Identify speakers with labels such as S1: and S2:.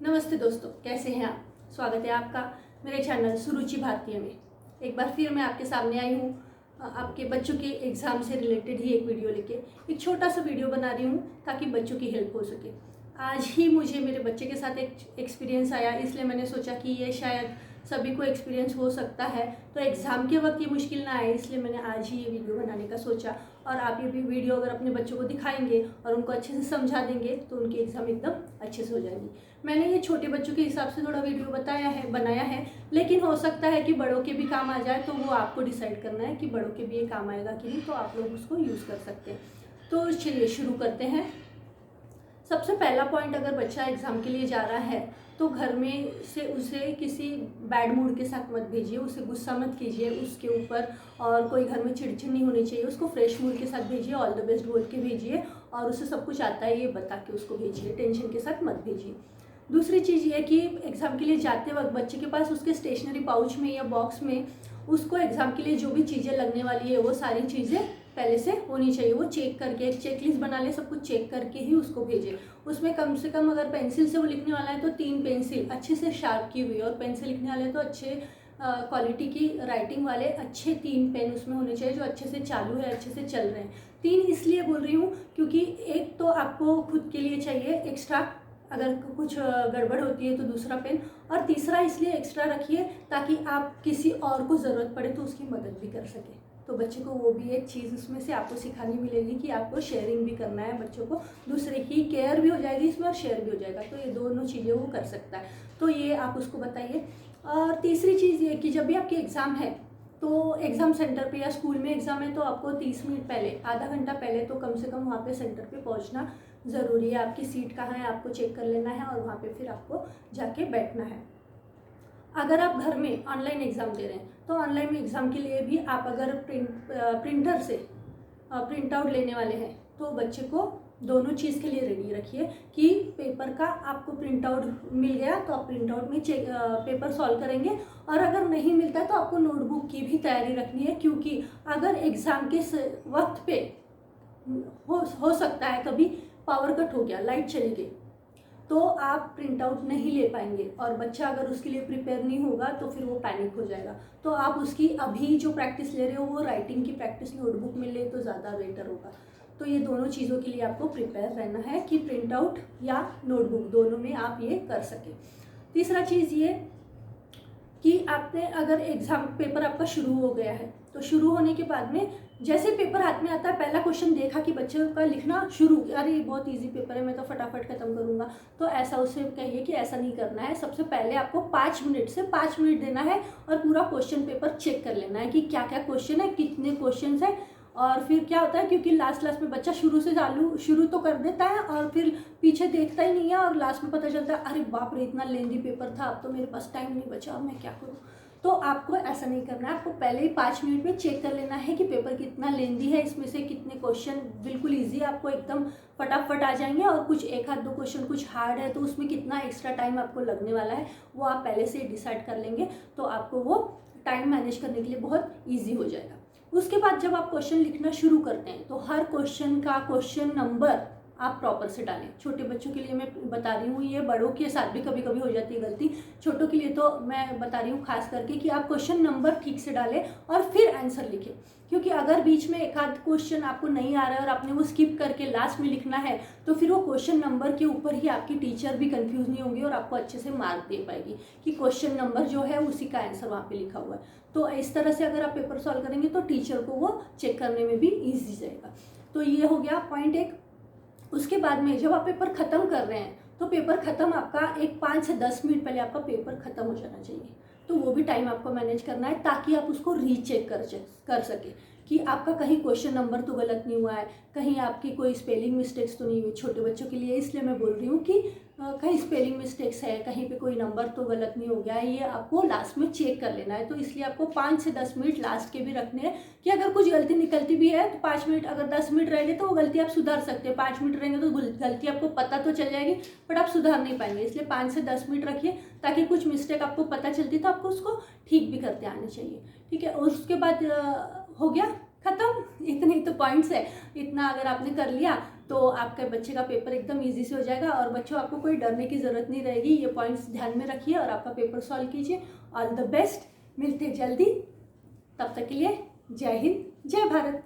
S1: नमस्ते दोस्तों, कैसे हैं आप। स्वागत है आपका मेरे चैनल सुरुचि भारतीय में। एक बार फिर मैं आपके सामने आई हूँ आपके बच्चों के एग्ज़ाम से रिलेटेड ही एक वीडियो लेके। एक छोटा सा वीडियो बना रही हूँ ताकि बच्चों की हेल्प हो सके। आज ही मुझे मेरे बच्चे के साथ एक एक्सपीरियंस आया, इसलिए मैंने सोचा कि ये शायद सभी को एक्सपीरियंस हो सकता है, तो एग्ज़ाम के वक्त ये मुश्किल ना आए, इसलिए मैंने आज ही ये वीडियो बनाने का सोचा। और आप ये भी वीडियो अगर अपने बच्चों को दिखाएंगे और उनको अच्छे से समझा देंगे तो उनकी एग्ज़ाम एकदम अच्छे से हो जाएगी। मैंने ये छोटे बच्चों के हिसाब से थोड़ा वीडियो बनाया है, लेकिन हो सकता है कि बड़ों के भी काम आ जाए, तो वो आपको डिसाइड करना है कि बड़ों के भी ये काम आएगा कि नहीं, तो आप लोग उसको यूज़ कर सकते हैं। तो चलिए शुरू करते हैं। सबसे पहला पॉइंट, अगर बच्चा एग्ज़ाम के लिए जा रहा है तो घर में से उसे किसी बैड मूड के साथ मत भेजिए, उसे गुस्सा मत कीजिए उसके ऊपर, और कोई घर में चिड़चिड़ नहीं होनी चाहिए। उसको फ्रेश मूड के साथ भेजिए, ऑल द बेस्ट बोल के भेजिए, और उसे सब कुछ आता है ये बता के उसको भेजिए, टेंशन के साथ मत भेजिए। दूसरी चीज़ ये कि एग्ज़ाम के लिए जाते वक्त बच्चे के पास उसके स्टेशनरी पाउच में या बॉक्स में उसको एग्ज़ाम के लिए जो भी चीज़ें लगने वाली है वो सारी चीज़ें पहले से होनी चाहिए। वो चेक करके एक चेकलिस्ट बना ले, सब कुछ चेक करके ही उसको भेजे। उसमें कम से कम अगर पेंसिल से वो लिखने वाला है तो 3 पेंसिल अच्छे से शार्प की हुई, और पेन से लिखने वाले तो अच्छे क्वालिटी की राइटिंग वाले अच्छे 3 पेन उसमें होने चाहिए जो अच्छे से चालू है, अच्छे से चल रहे हैं। 3 इसलिए बोल रही हूँ क्योंकि एक तो आपको खुद के लिए चाहिए एक्स्ट्रा, अगर कुछ गड़बड़ होती है तो दूसरा पेन, और तीसरा इसलिए एक्स्ट्रा रखिए ताकि आप किसी और को ज़रूरत पड़े तो उसकी मदद भी कर सकें। तो बच्चे को वो भी एक चीज़ उसमें से आपको सिखानी मिलेगी कि आपको शेयरिंग भी करना है, बच्चों को दूसरे की केयर भी हो जाएगी इसमें और शेयर भी हो जाएगा। तो ये दोनों चीज़ें वो कर सकता है, तो ये आप उसको बताइए। और तीसरी चीज़ ये कि जब भी आपकी एग्ज़ाम है तो एग्ज़ाम सेंटर पे या स्कूल में एग्ज़ाम है तो आपको 30 मिनट पहले, आधा घंटा पहले तो कम से कम वहाँ पे सेंटर पे पहुँचना ज़रूरी है। आपकी सीट कहाँ है आपको चेक कर लेना है, और वहाँ पे फिर आपको जाके बैठना है। अगर आप घर में ऑनलाइन एग्ज़ाम दे रहे हैं तो ऑनलाइन एग्ज़ाम के लिए भी आप अगर प्रिंटर से प्रिंट आउट लेने वाले हैं तो बच्चे को दोनों चीज़ के लिए रेडी रखिए कि पेपर का आपको प्रिंट आउट मिल गया तो आप प्रिंट आउट में पेपर सॉल्व करेंगे, और अगर नहीं मिलता है तो आपको नोटबुक की भी तैयारी रखनी है, क्योंकि अगर एग्ज़ाम के वक्त पे हो सकता है कभी पावर कट हो गया, लाइट चली गई, तो आप प्रिंट आउट नहीं ले पाएंगे, और बच्चा अगर उसके लिए प्रिपेयर नहीं होगा तो फिर वो पैनिक हो जाएगा। तो आप उसकी अभी जो प्रैक्टिस ले रहे हो वो राइटिंग की प्रैक्टिस नोटबुक में ले तो ज़्यादा बेटर होगा। तो ये दोनों चीज़ों के लिए आपको प्रिपेयर रहना है कि प्रिंट आउट या नोटबुक दोनों में आप ये कर सकें। तीसरा चीज़ ये कि आपने अगर एग्ज़ाम पेपर आपका शुरू हो गया है तो शुरू होने के बाद में जैसे पेपर हाथ में आता है, पहला क्वेश्चन देखा कि बच्चे का लिखना शुरू, अरे ये बहुत इजी पेपर है मैं तो फटाफट खत्म करूंगा, तो ऐसा उसे कहिए कि ऐसा नहीं करना है। सबसे पहले आपको 5 मिनट से 5 मिनट देना है और पूरा क्वेश्चन पेपर चेक कर लेना है कि क्या क्या क्वेश्चन है, कितने क्वेश्चन है। और फिर क्या होता है, क्योंकि लास्ट में बच्चा शुरू तो कर देता है और फिर पीछे देखता ही नहीं है, और लास्ट में पता चलता है अरे बाप रे इतना लेंदी पेपर था, अब तो मेरे पास टाइम नहीं बचा, अब मैं क्या करूँ। तो आपको ऐसा नहीं करना है, आपको पहले ही 5 मिनट में चेक कर लेना है कि पेपर कितना लेंदी है, इसमें से कितने क्वेश्चन बिल्कुल ईजी आपको एकदम फटाफट आ जाएंगे, और कुछ एक आध दो क्वेश्चन कुछ हार्ड है तो उसमें कितना एक्स्ट्रा टाइम आपको लगने वाला है वो आप पहले से डिसाइड कर लेंगे, तो आपको वो टाइम मैनेज करने के लिए बहुत ईजी हो जाएगा। उसके बाद जब आप क्वेश्चन लिखना शुरू करते हैं तो हर क्वेश्चन का क्वेश्चन नंबर आप प्रॉपर से डालें। छोटे बच्चों के लिए मैं बता रही हूँ, ये बड़ों के साथ भी कभी कभी हो जाती है गलती, छोटों के लिए तो मैं बता रही हूँ खास करके कि आप क्वेश्चन नंबर ठीक से डालें और फिर आंसर लिखें। क्योंकि अगर बीच में एक आध क्वेश्चन आपको नहीं आ रहा है और आपने वो स्किप करके लास्ट में लिखना है तो फिर वो क्वेश्चन नंबर के ऊपर ही आपकी टीचर भी कंफ्यूज नहीं होंगी और आपको अच्छे से मार्क दे पाएगी कि क्वेश्चन नंबर जो है उसी का आंसर वहाँ पे लिखा हुआ है। तो इस तरह से अगर आप पेपर सॉल्व करेंगे तो टीचर को वो चेक करने में भी ईजी जाएगा। तो ये हो गया पॉइंट 1। उसके बाद में जब आप पेपर ख़त्म कर रहे हैं तो पेपर ख़त्म आपका एक 5 से 10 मिनट पहले आपका पेपर ख़त्म हो जाना चाहिए, तो वो भी टाइम आपको मैनेज करना है ताकि आप उसको रीचेक कर सके कि आपका कहीं क्वेश्चन नंबर तो गलत नहीं हुआ है, कहीं आपकी कोई स्पेलिंग मिस्टेक्स तो नहीं हुई। छोटे बच्चों के लिए इसलिए मैं बोल रही हूँ कि कहीं स्पेलिंग मिस्टेक्स है, कहीं पे कोई नंबर तो गलत नहीं हो गया है, ये आपको लास्ट में चेक कर लेना है। तो इसलिए आपको 5 से 10 मिनट लास्ट के भी रखने हैं कि अगर कुछ गलती निकलती भी है तो 5 मिनट, अगर 10 मिनट रहेंगे तो वो गलती आप सुधार सकते हैं, 5 मिनट रहेंगे तो गलती आपको पता तो चल जाएगी बट आप सुधार नहीं पाएंगे। इसलिए 5 से 10 मिनट रखिए ताकि कुछ मिस्टेक आपको पता चलती तो आपको उसको ठीक भी करते आने चाहिए, ठीक है। और उसके बाद हो गया खत्म, इतने ही तो पॉइंट्स है, इतना अगर आपने कर लिया तो आपके बच्चे का पेपर एकदम ईजी से हो जाएगा। और बच्चों, आपको कोई डरने की ज़रूरत नहीं रहेगी। ये पॉइंट्स ध्यान में रखिए और आपका पेपर सॉल्व कीजिए। ऑल द बेस्ट, मिलते जल्दी, तब तक के लिए जय हिंद, जय भारत।